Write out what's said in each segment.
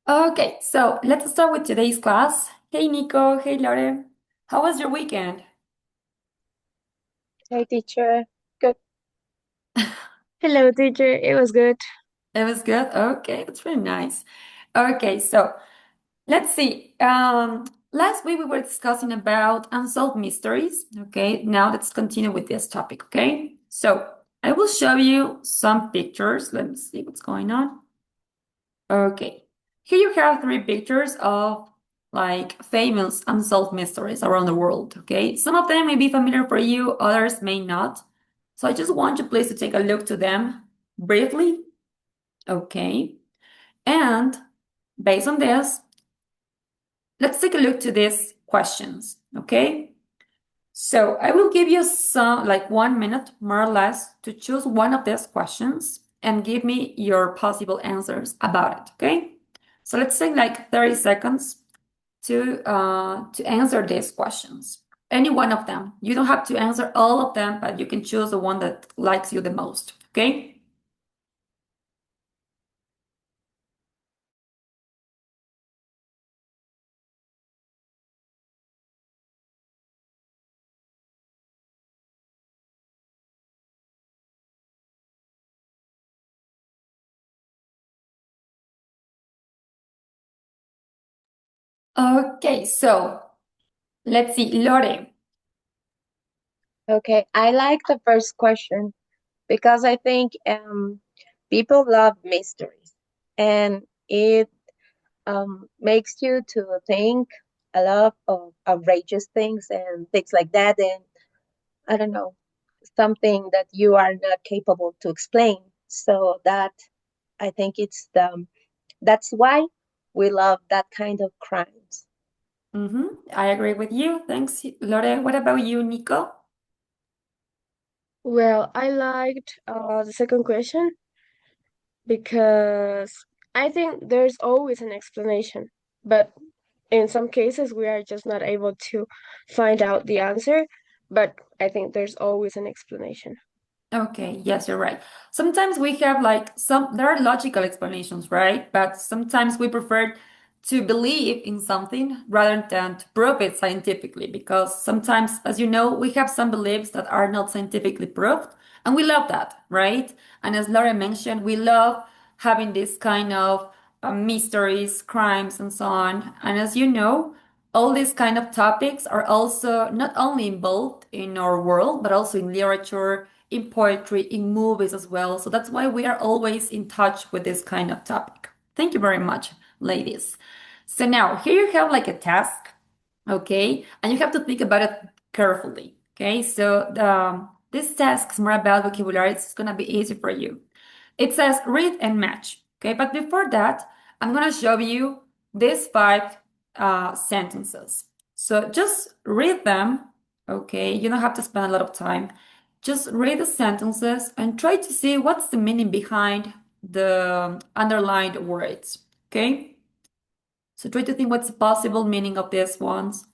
Okay, so let's start with today's class. Hey Nico, hey Lore. How was your weekend? Hey, teacher. Good. Hello, teacher. It was good. It was good. Okay, that's really nice. Okay, so let's see. Last week we were discussing about unsolved mysteries. Okay, now let's continue with this topic. Okay, so I will show you some pictures. Let me see what's going on. Okay, here you have three pictures of like famous unsolved mysteries around the world. Okay, some of them may be familiar for you, others may not. So I just want you please to take a look to them briefly. Okay, and based on this, let's take a look to these questions. Okay, so I will give you some like 1 minute more or less to choose one of these questions and give me your possible answers about it. Okay. So let's take like 30 seconds to answer these questions. Any one of them. You don't have to answer all of them, but you can choose the one that likes you the most. Okay? Okay, so let's see. Lore. Okay, I like the first question because I think people love mysteries and it makes you to think a lot of outrageous things and things like that. And I don't know, something that you are not capable to explain. So that I think that's why we love that kind of crimes. I agree with you. Thanks, Lore. What about you, Nico? Well, I liked the second question because I think there's always an explanation, but in some cases we are just not able to find out the answer, but I think there's always an explanation. Okay, yes, you're right. Sometimes we have like there are logical explanations, right? But sometimes we prefer to believe in something rather than to prove it scientifically, because sometimes, as you know, we have some beliefs that are not scientifically proved, and we love that, right? And as Laura mentioned, we love having this kind of mysteries, crimes, and so on. And as you know, all these kind of topics are also not only involved in our world, but also in literature, in poetry, in movies as well. So that's why we are always in touch with this kind of topic. Thank you very much, ladies. So now here you have like a task, okay? And you have to think about it carefully, okay? So this task is more about vocabulary. It's gonna be easy for you. It says read and match, okay? But before that, I'm gonna show you these five sentences. So just read them, okay? You don't have to spend a lot of time. Just read the sentences and try to see what's the meaning behind the underlined words, okay? So try to think what's the possible meaning of these ones.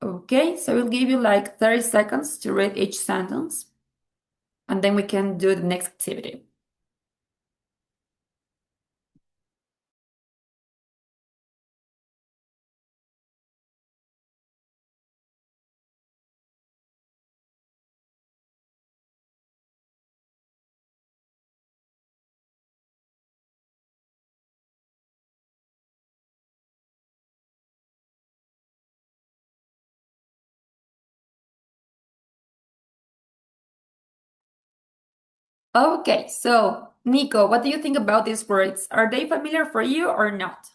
Okay, so we'll give you like 30 seconds to read each sentence, and then we can do the next activity. Okay, so Nico, what do you think about these words? Are they familiar for you or not?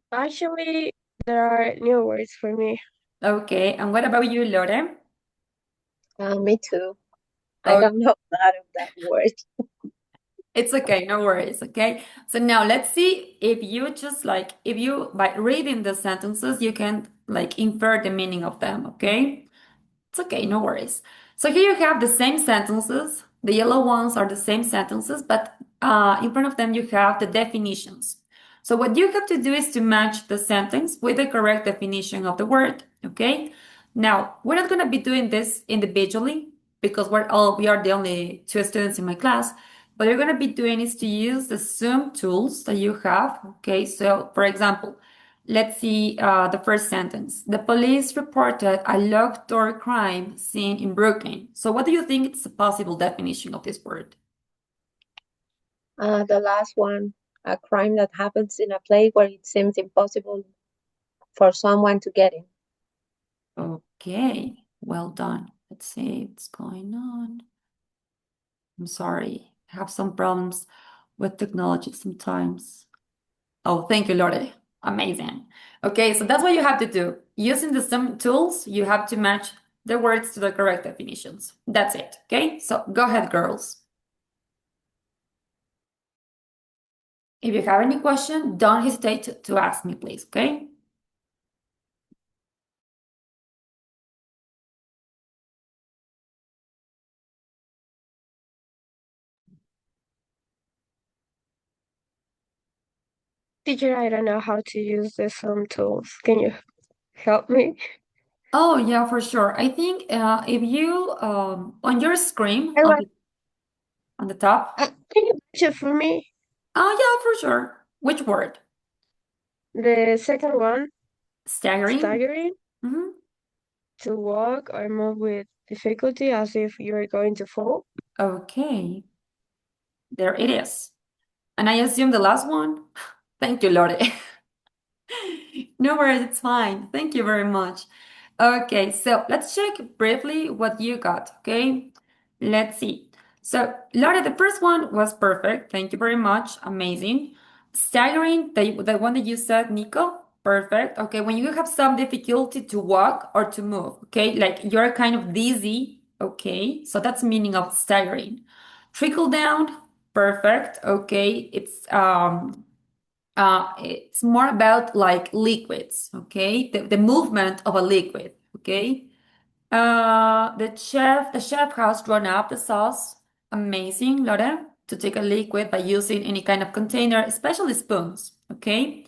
Actually, there are new words for me. Okay, and what about you, Lore? Me too. I Oh, don't know a lot of that word. it's okay, no worries. Okay, so now let's see if you just like, if you, by reading the sentences, you can like infer the meaning of them. Okay, it's okay, no worries. So here you have the same sentences. The yellow ones are the same sentences, but in front of them you have the definitions. So what you have to do is to match the sentence with the correct definition of the word, okay? Now, we're not going to be doing this individually because we are the only two students in my class, what you're going to be doing is to use the Zoom tools that you have. Okay, so for example, let's see the first sentence. The police reported a locked door crime scene in Brooklyn. So what do you think is a possible definition of this word? The last one, a crime that happens in a place where it seems impossible for someone to get in. Okay, well done. Let's see what's going on. I'm sorry, I have some problems with technology sometimes. Oh, thank you, Lore. Amazing. Okay, so that's what you have to do. Using the same tools, you have to match the words to the correct definitions. That's it. Okay, so go ahead, girls. If you have any question, don't hesitate to ask me, please. Okay. Teacher, I don't know how to use the Zoom tools. Can you help me? Oh, yeah, for sure. I think if you on your screen I want, on the top. can you match it for me? Oh, yeah, for sure. Which word? The second one, Staggering. staggering, Mhm. to walk or move with difficulty as if you're going to fall. Okay, there it is. And I assume the last one. Thank you, Lore. No worries, it's fine. Thank you very much. Okay, so let's check briefly what you got, okay? Let's see. So, Laura, the first one was perfect. Thank you very much. Amazing. Staggering, the one that you said, Nico, perfect. Okay, when you have some difficulty to walk or to move, okay, like you're kind of dizzy, okay, so that's meaning of staggering. Trickle down, perfect. Okay, it's more about like liquids, okay? The movement of a liquid, okay? The chef has drawn up the sauce. Amazing, Laura, to take a liquid by using any kind of container, especially spoons, okay?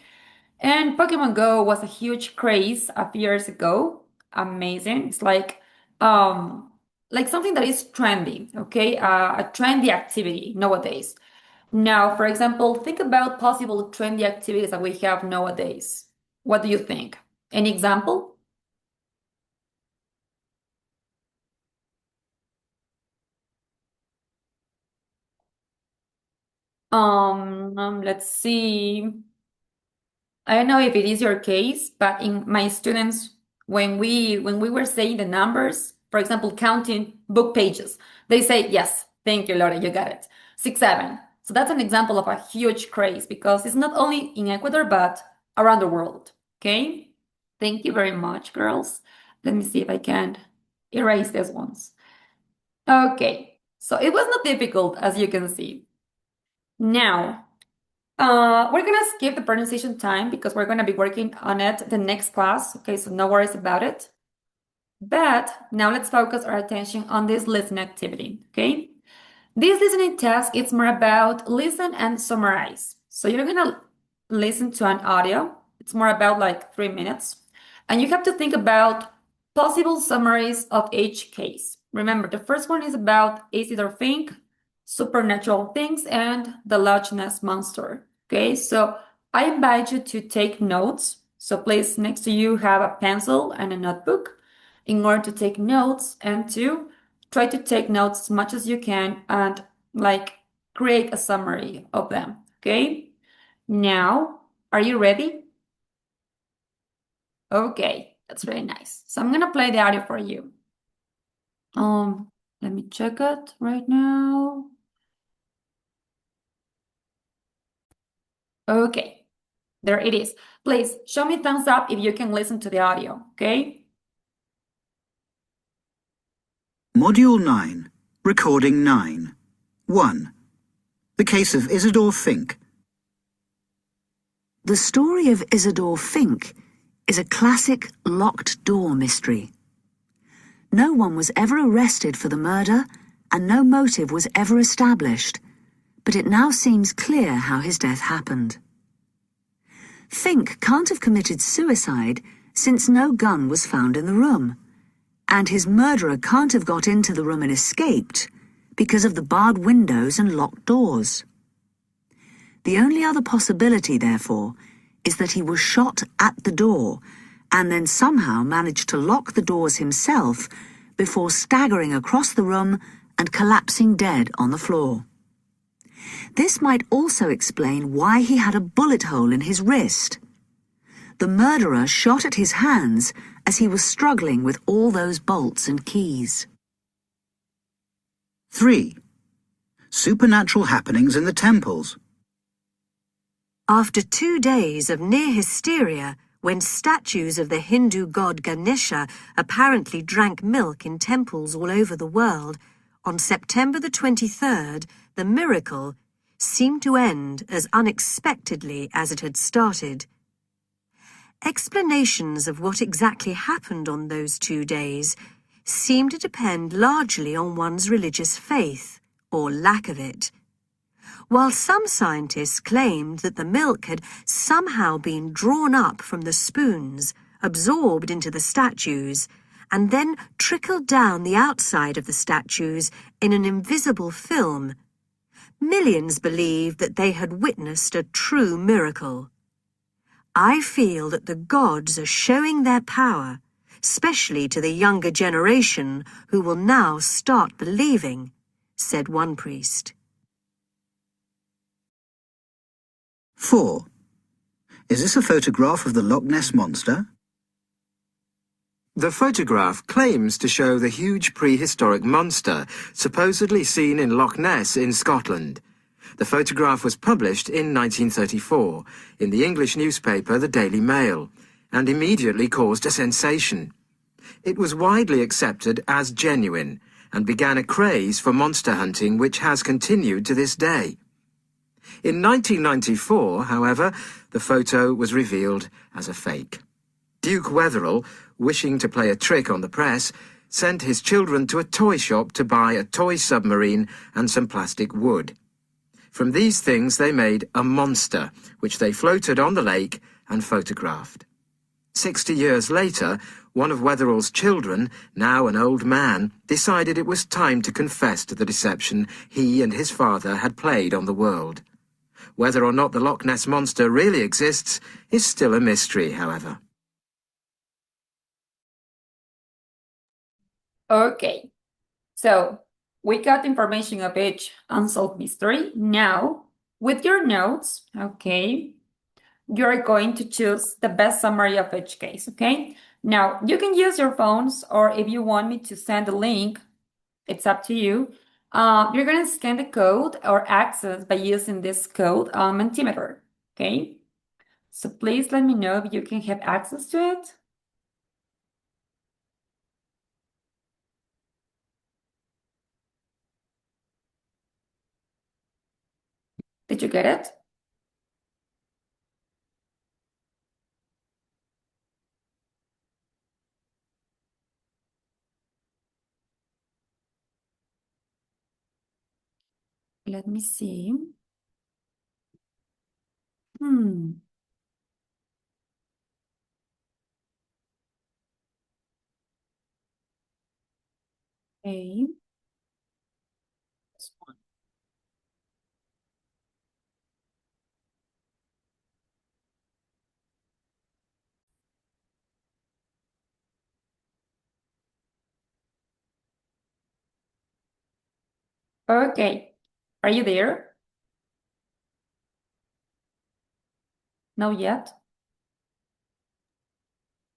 And Pokemon Go was a huge craze a few years ago. Amazing. It's like something that is trendy, okay? A trendy activity nowadays. Now, for example, think about possible trendy activities that we have nowadays. What do you think? Any example? Let's see. I don't know if it is your case, but in my students, when we were saying the numbers, for example, counting book pages, they say, yes, thank you, Laura, you got it. 6, 7. So that's an example of a huge craze because it's not only in Ecuador, but around the world. Okay? Thank you very much, girls. Let me see if I can erase these ones. Okay. So it was not difficult, as you can see. Now, we're gonna skip the pronunciation time because we're gonna be working on it the next class. Okay, so no worries about it. But now let's focus our attention on this listening activity. Okay, this listening task is more about listen and summarize. So you're gonna listen to an audio. It's more about like 3 minutes, and you have to think about possible summaries of each case. Remember, the first one is about acid or think, supernatural things, and the Loch Ness monster. Okay, so I invite you to take notes. So please, next to you, have a pencil and a notebook in order to take notes and to try to take notes as much as you can and like create a summary of them. Okay, now, are you ready? Okay, that's very nice. So I'm gonna play the audio for you. Let me check it right now. Okay, there it is. Please show me thumbs up if you can listen to the audio, okay? Module 9, Recording 9. 1. The case of Isidore Fink. The story of Isidore Fink is a classic locked door mystery. No one was ever arrested for the murder, and no motive was ever established, but it now seems clear how his death happened. Fink can't have committed suicide since no gun was found in the room, and his murderer can't have got into the room and escaped because of the barred windows and locked doors. The only other possibility, therefore, is that he was shot at the door and then somehow managed to lock the doors himself before staggering across the room and collapsing dead on the floor. This might also explain why he had a bullet hole in his wrist. The murderer shot at his hands as he was struggling with all those bolts and keys. 3. Supernatural happenings in the temples. After 2 days of near hysteria, when statues of the Hindu god Ganesha apparently drank milk in temples all over the world, on September the 23rd, the miracle seemed to end as unexpectedly as it had started. Explanations of what exactly happened on those 2 days seem to depend largely on one's religious faith, or lack of it. While some scientists claimed that the milk had somehow been drawn up from the spoons, absorbed into the statues, and then trickled down the outside of the statues in an invisible film, millions believed that they had witnessed a true miracle. I feel that the gods are showing their power, especially to the younger generation who will now start believing, said one priest. 4. Is this a photograph of the Loch Ness Monster? The photograph claims to show the huge prehistoric monster supposedly seen in Loch Ness in Scotland. The photograph was published in 1934 in the English newspaper The Daily Mail and immediately caused a sensation. It was widely accepted as genuine and began a craze for monster hunting which has continued to this day. In 1994, however, the photo was revealed as a fake. Duke Wetherell, wishing to play a trick on the press, sent his children to a toy shop to buy a toy submarine and some plastic wood. From these things they made a monster, which they floated on the lake and photographed. 60 years later, one of Wetherell's children, now an old man, decided it was time to confess to the deception he and his father had played on the world. Whether or not the Loch Ness Monster really exists is still a mystery, however. Okay, so we got information of each unsolved mystery. Now, with your notes, okay, you're going to choose the best summary of each case, okay? Now, you can use your phones, or if you want me to send a link, it's up to you. You're going to scan the code or access by using this code on Mentimeter, okay? So please let me know if you can have access to it. Did you get it? Let me see. Hmm. Okay. This one. Okay. Are you there? No yet?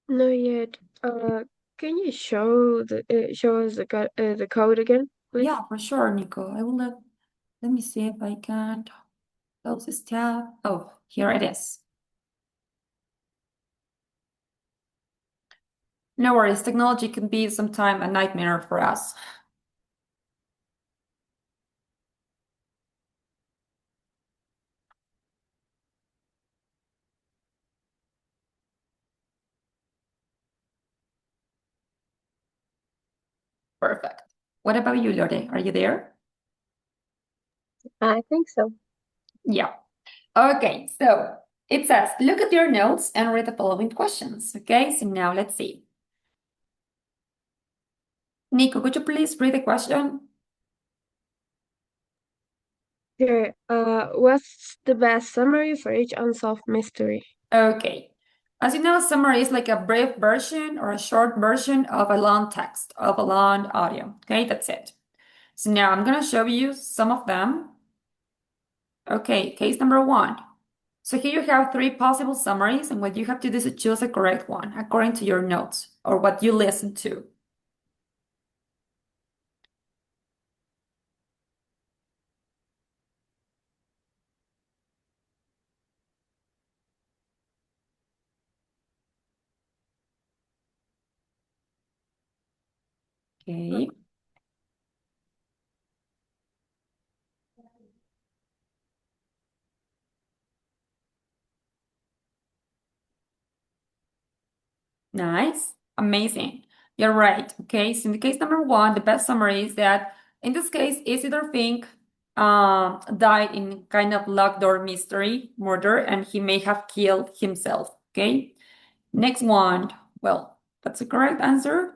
Not yet. Can you show us the code again, please? Yeah, for sure, Nico. I will let me see if I can close this tab. Oh, here it is. No worries, technology can be sometimes a nightmare for us. Perfect. What about you, Lore? Are you there? I think so. Yeah. Okay, so it says, look at your notes and read the following questions. Okay, so now let's see. Nico, could you please read the question? Okay, what's the best summary for each unsolved mystery? Okay. As you know, summary is like a brief version or a short version of a long text, of a long audio. Okay, that's it. So now I'm going to show you some of them. Okay, case number 1. So here you have 3 possible summaries, and what you have to do is to choose the correct one according to your notes or what you listen to. Okay. Nice. Amazing. You're right. Okay. So in the case number 1, the best summary is that in this case, Isidore Fink died in kind of locked door mystery murder, and he may have killed himself. Okay. Next one. Well, that's the correct answer.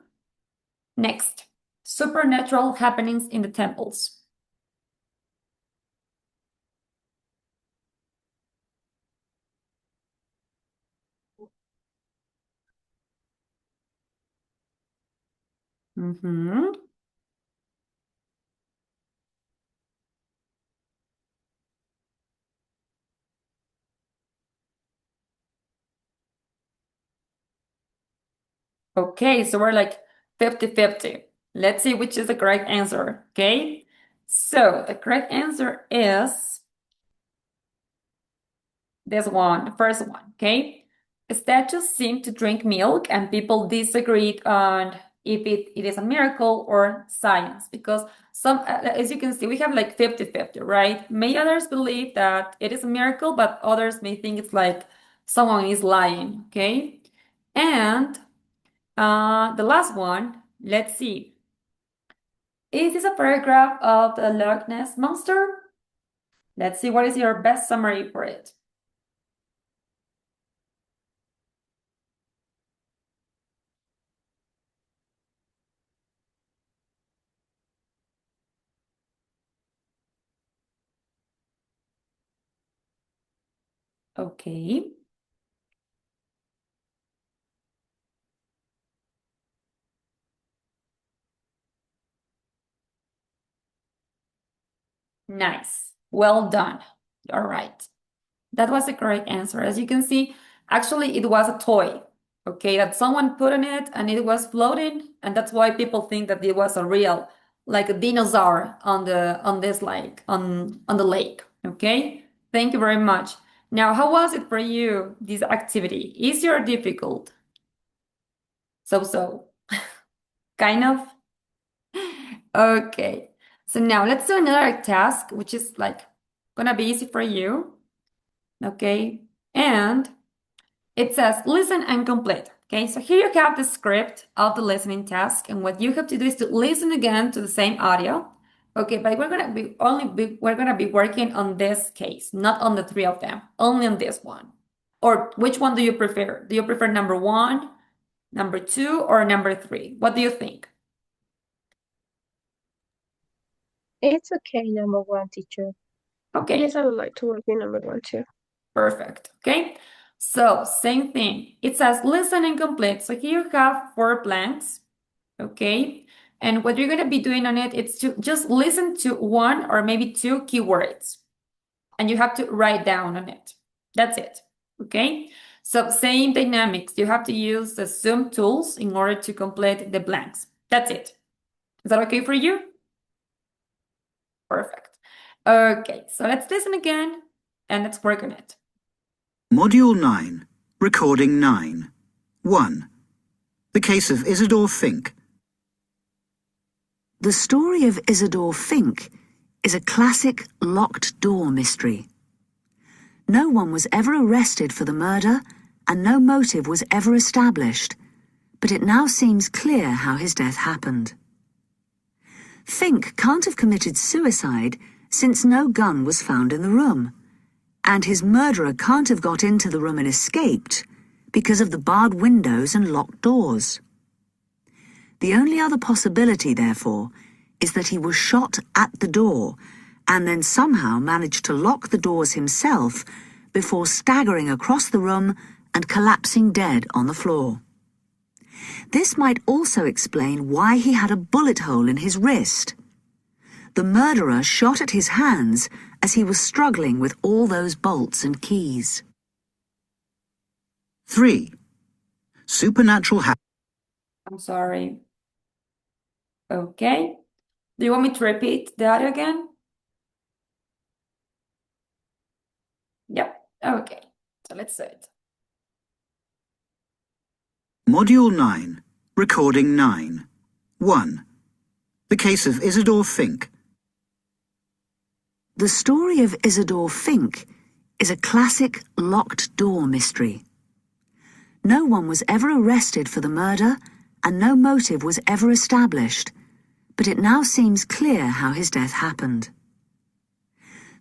Next, supernatural happenings in the temples. Mm-hmm. Okay, so we're like 50-50. Let's see which is the correct answer. Okay, so the correct answer is this one, the first one. Okay, statues seem to drink milk, and people disagreed on if it is a miracle or science, because some, as you can see, we have like 50-50, right? May others believe that it is a miracle, but others may think it's like someone is lying. Okay, and the last one, let's see. Is this a paragraph of the Loch Ness Monster? Let's see, what is your best summary for it? Okay. Nice. Well done. All right. That was the correct answer. As you can see, actually it was a toy, okay, that someone put on it and it was floating, and that's why people think that it was a real, like a dinosaur on this like on the lake. Okay? Thank you very much. Now, how was it for you, this activity? Easy or difficult? So. Kind of? Okay. So now let's do another task, which is like gonna be easy for you. Okay. And it says listen and complete. Okay, so here you have the script of the listening task, and what you have to do is to listen again to the same audio. Okay, but we're gonna be working on this case, not on the 3 of them, only on this one. Or which one do you prefer? Do you prefer number 1, number 2, or number 3? What do you think? It's okay, number 1, teacher. Okay. Yes, I would like to work in number 1 too. Perfect. Okay. So same thing. It says listen and complete. So here you have 4 blanks. Okay. And what you're going to be doing on it is to just listen to 1 or maybe 2 keywords. And you have to write down on it. That's it. Okay. So same dynamics. You have to use the Zoom tools in order to complete the blanks. That's it. Is that okay for you? Perfect. Okay. So let's listen again and let's work on it. Module 9, Recording 9. 1. The case of Isidore Fink. The story of Isidore Fink is a classic locked door mystery. No one was ever arrested for the murder, and no motive was ever established, but it now seems clear how his death happened. Fink can't have committed suicide since no gun was found in the room, and his murderer can't have got into the room and escaped because of the barred windows and locked doors. The only other possibility, therefore, is that he was shot at the door and then somehow managed to lock the doors himself before staggering across the room and collapsing dead on the floor. This might also explain why he had a bullet hole in his wrist. The murderer shot at his hands as he was struggling with all those bolts and keys. 3. Supernatural I'm sorry. Okay. Do you want me to repeat the audio again? Yep. Okay. So let's do it. Module 9, Recording 9. 1. The case of Isidore Fink. The story of Isidore Fink is a classic locked door mystery. No one was ever arrested for the murder, and no motive was ever established, but it now seems clear how his death happened.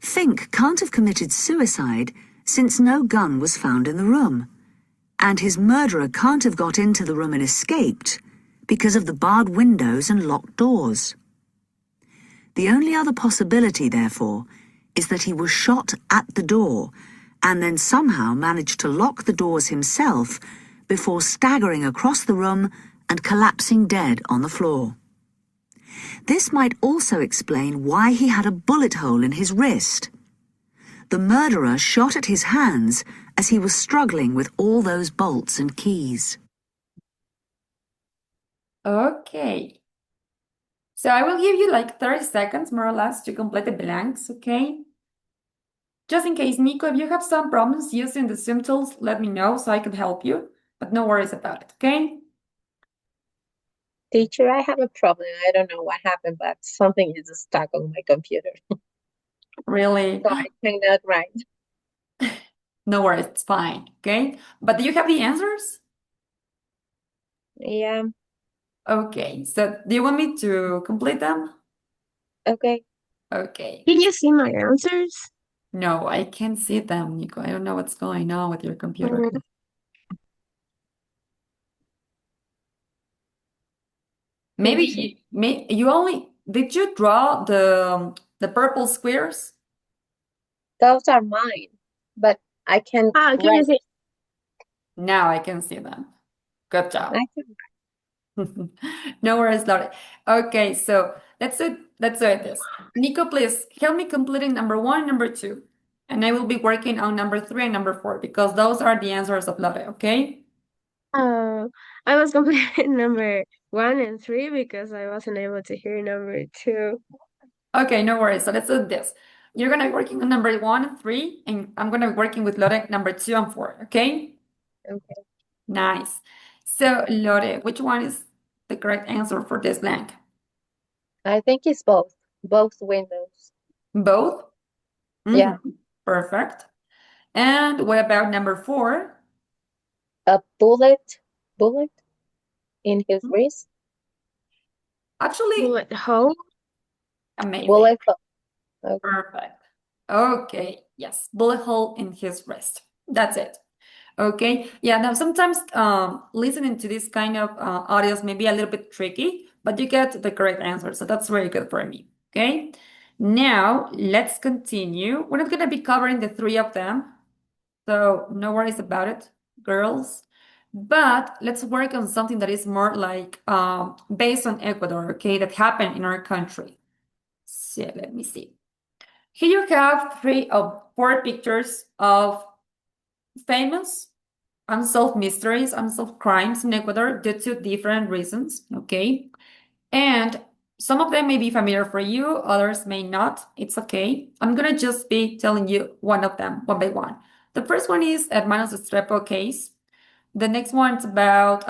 Fink can't have committed suicide since no gun was found in the room, and his murderer can't have got into the room and escaped because of the barred windows and locked doors. The only other possibility, therefore, is that he was shot at the door and then somehow managed to lock the doors himself before staggering across the room and collapsing dead on the floor. This might also explain why he had a bullet hole in his wrist. The murderer shot at his hands as he was struggling with all those bolts and keys. Okay. So I will give you like 30 seconds, more or less, to complete the blanks, okay? Just in case, Nico, if you have some problems using the Zoom tools, let me know so I can help you, but no worries about it, okay? Teacher, I have a problem. I don't know what happened, but something is stuck on my computer. Really? So I cannot write. No worries, it's fine, okay? But do you have the answers? Yeah, Okay, so do you want me to complete them? okay. Okay. Can you see my answers? No, I can't see them, Nico. I don't know what's going on with your computer. Mm, Maybe see. you only did you draw the purple squares? Those are mine, but I can Ah, can you write. see? Now I can see them. Good job. I can, No worries, Laura. Okay, so let's do it this. Nico, please help me completing number 1, number 2. And I will be working on number 3 and number 4 because those are the answers of Laura, okay? I was completing number 1 and 3 because I wasn't able to hear number 2. Okay, no worries. So let's do this. You're gonna be working on number 1 and 3, and I'm gonna be working with Lore number 2 and 4, okay? okay. Nice. So, Lore, which one is the correct answer for this blank? I think it's both. Both windows. Both? Yeah. Perfect. And what about number 4? A bullet in his wrist. Actually, Bullet hole? amazing. Bullet hole. Okay. Perfect. Okay, yes, bullet hole in his wrist. That's it. Okay, yeah, now sometimes listening to this kind of audios may be a little bit tricky, but you get the correct answer, so that's very good for me. Okay, now let's continue. We're not going to be covering the 3 of them, so no worries about it, girls. But let's work on something that is more like based on Ecuador, okay, that happened in our country. So let me see. Here you have 3 of 4 pictures of famous unsolved mysteries, unsolved crimes in Ecuador due to different reasons, okay? And some of them may be familiar for you, others may not. It's okay. I'm gonna just be telling you one of them, one by one. The first one is Hermanos Estrepo case. The next one is about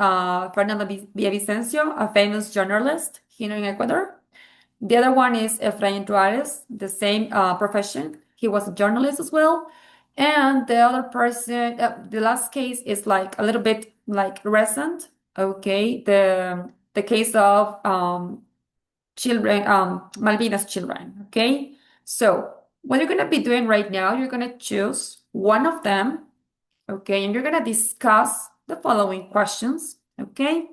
Fernando Villavicencio, a famous journalist here in Ecuador. The other one is Efraín Juarez, the same profession. He was a journalist as well. And the other person, the last case is like a little bit like recent. Okay, the case of children, Malvinas children. Okay, so what you're gonna be doing right now, you're gonna choose one of them. Okay, and you're gonna discuss the following questions. Okay,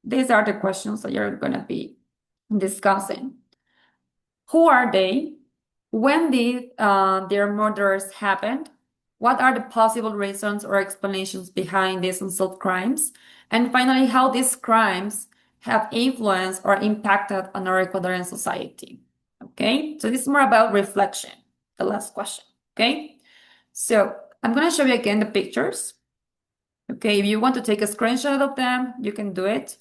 these are the questions that you're gonna be discussing. Who are they? when did their murders happen? What are the possible reasons or explanations behind these unsolved crimes? And finally, how these crimes have influenced or impacted on our Ecuadorian society. Okay, so this is more about reflection, the last question. Okay, so I'm going to show you again the pictures. Okay, if you want to take a screenshot of them, you can do it.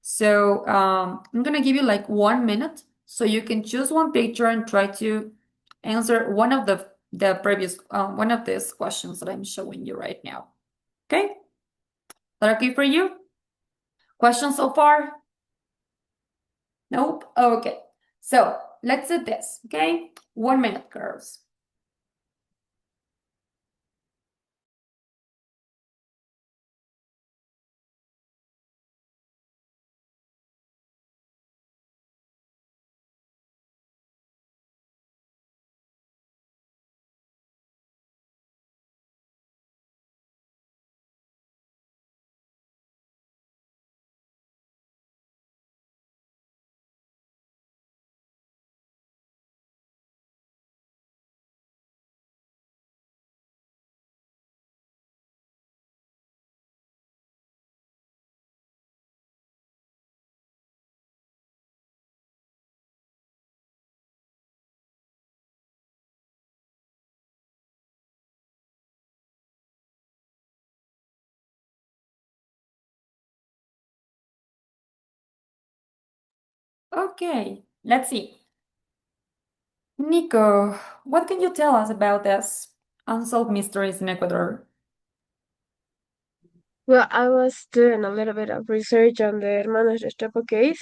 So I'm going to give you like 1 minute so you can choose one picture and try to answer one of the previous one of these questions that I'm showing you right now. Okay? Is that okay for you? Questions so far? Nope. Okay. So let's do this. Okay? 1 minute, girls. Okay, let's see. Nico, what can you tell us about this unsolved mysteries in Ecuador? Well, I was doing a little bit of research on the Hermanos Restrepo case,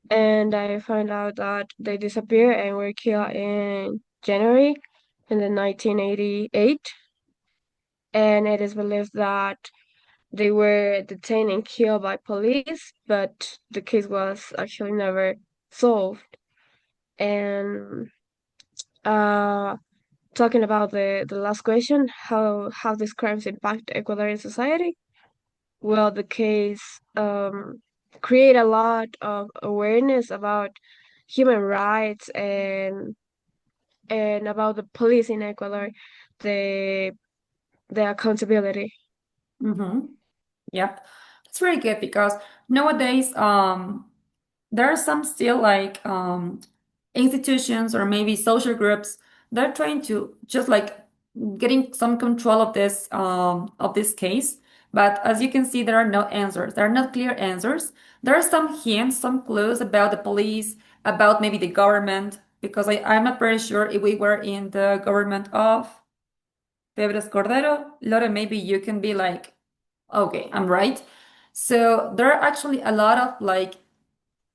and I found out that they disappeared and were killed in January in the 1988, and it is believed that they were detained and killed by police, but the case was actually never solved. And talking about the last question, how these crimes impact Ecuadorian society? Well, the case create a lot of awareness about human rights and about the police in Ecuador, the the accountability. Yep. It's really good because nowadays there are some still like institutions or maybe social groups they're trying to just like getting some control of this case. But as you can see, there are no answers. There are not clear answers. There are some hints, some clues about the police, about maybe the government, because I'm not very sure if we were in the government of Febres Cordero. Lore, maybe you can be like, okay, I'm right. So there are actually a lot of like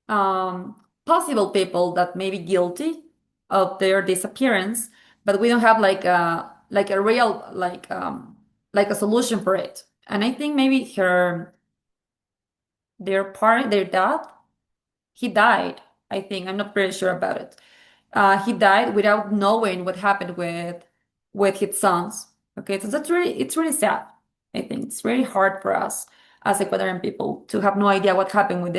possible people that may be guilty of their disappearance, but we don't have like a real like a solution for it. And I think maybe their dad, he died. I think I'm not very sure about it. He died without knowing what happened with his sons. Okay, so it's really sad. I think it's really hard for us as Ecuadorian people to have no idea what happened with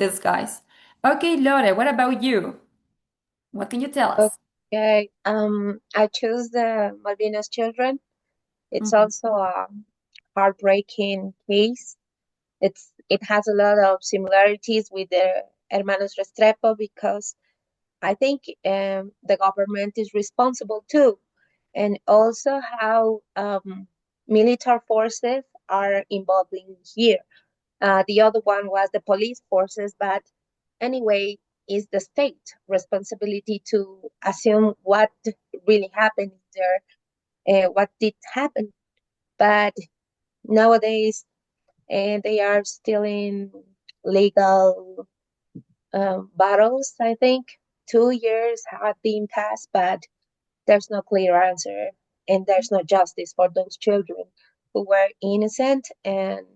these guys. Okay, Lore, what about you? What can you tell us? Okay, I choose the Malvinas children. It's Mhm. also a heartbreaking case. It has a lot of similarities with the Hermanos Restrepo because I think the government is responsible too, and also how military forces are involved in here. The other one was the police forces, but anyway, is the state responsibility to assume what really happened there, what did happen. But nowadays, they are still in legal battles. I think 2 years have been passed, but there's no clear answer, and there's no justice for those children who were innocent. And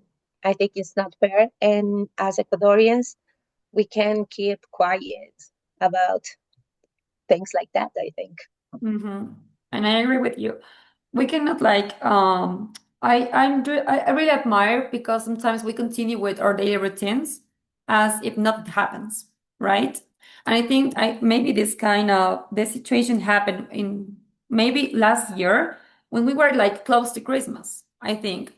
I think it's not fair. And as Ecuadorians, we can keep quiet about things like that, I think. Mm-hmm. And I agree with you. We cannot like I really admire because sometimes we continue with our daily routines as if nothing happens, right? And I think maybe this situation happened in maybe last year when we were like close to Christmas, I think.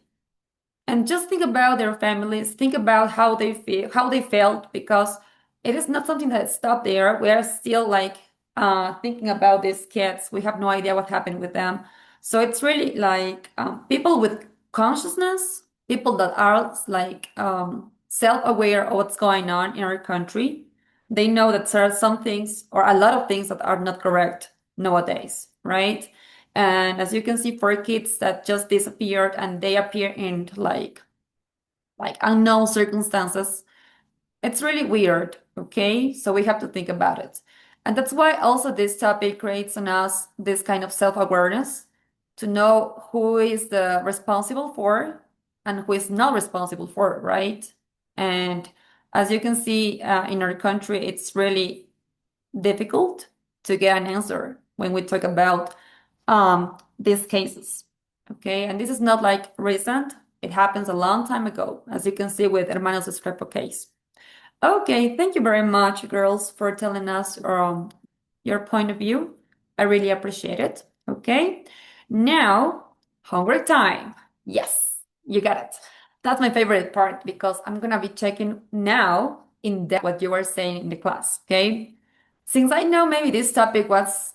And just think about their families, think about how they feel, how they felt, because it is not something that stopped there. We are still like thinking about these kids. We have no idea what happened with them. So it's really like people with consciousness, people that are like self-aware of what's going on in our country. They know that there are some things or a lot of things that are not correct nowadays, right? And as you can see, for kids that just disappeared and they appear in like unknown circumstances, it's really weird, okay? So we have to think about it. And that's why also this topic creates on us this kind of self-awareness to know who is the responsible for and who is not responsible for it, right? And as you can see in our country, it's really difficult to get an answer when we talk about these cases. Okay, and this is not like recent. It happens a long time ago, as you can see with Hermanos Estrepo case. Okay, thank you very much, girls, for telling us your point of view. I really appreciate it. Okay, now homework time. Yes, you got it. That's my favorite part because I'm gonna be checking now in depth what you were saying in the class. Okay, since I know maybe this topic was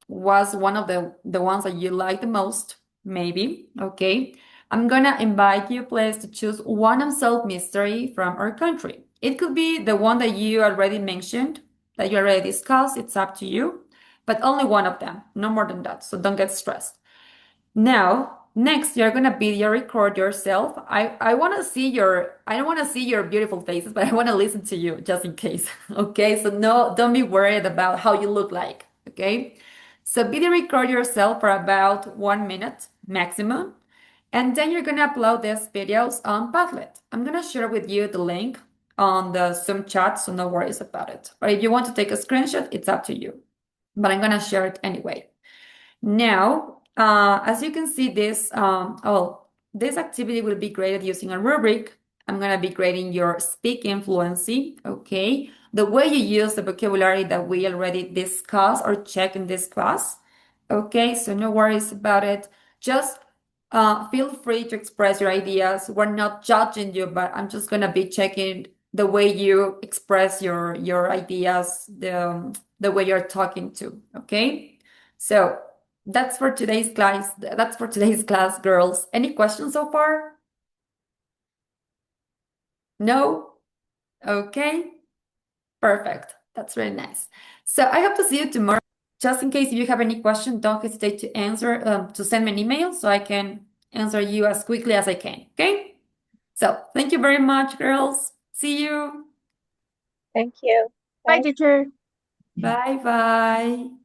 one of the ones that you like the most, maybe. Okay, I'm gonna invite you, please, to choose one unsolved mystery from our country. It could be the one that you already mentioned, that you already discussed. It's up to you, but only one of them, no more than that. So don't get stressed. Now, next, you're gonna video record yourself. I want to see I don't want to see your beautiful faces, but I want to listen to you just in case. Okay, so no, don't be worried about how you look like. Okay, so video record yourself for about 1 minute maximum, and then you're gonna upload these videos on Padlet. I'm gonna share with you the link on the Zoom chat, so no worries about it. Or if you want to take a screenshot, it's up to you. But I'm gonna share it anyway. Now, as you can see, this activity will be graded using a rubric. I'm going to be grading your speaking fluency, okay? The way you use the vocabulary that we already discussed or checked in this class, okay? So no worries about it. Just feel free to express your ideas. We're not judging you, but I'm just going to be checking the way you express your ideas, the way you're talking to, okay? So that's for today's class. That's for today's class, girls. Any questions so far? No? Okay. Perfect. That's really nice. So I hope to see you tomorrow. Just in case if you have any question, don't hesitate to to send me an email so I can answer you as quickly as I can. Okay? So thank you very much, girls. See you. Thank you. Bye, teacher. Bye bye.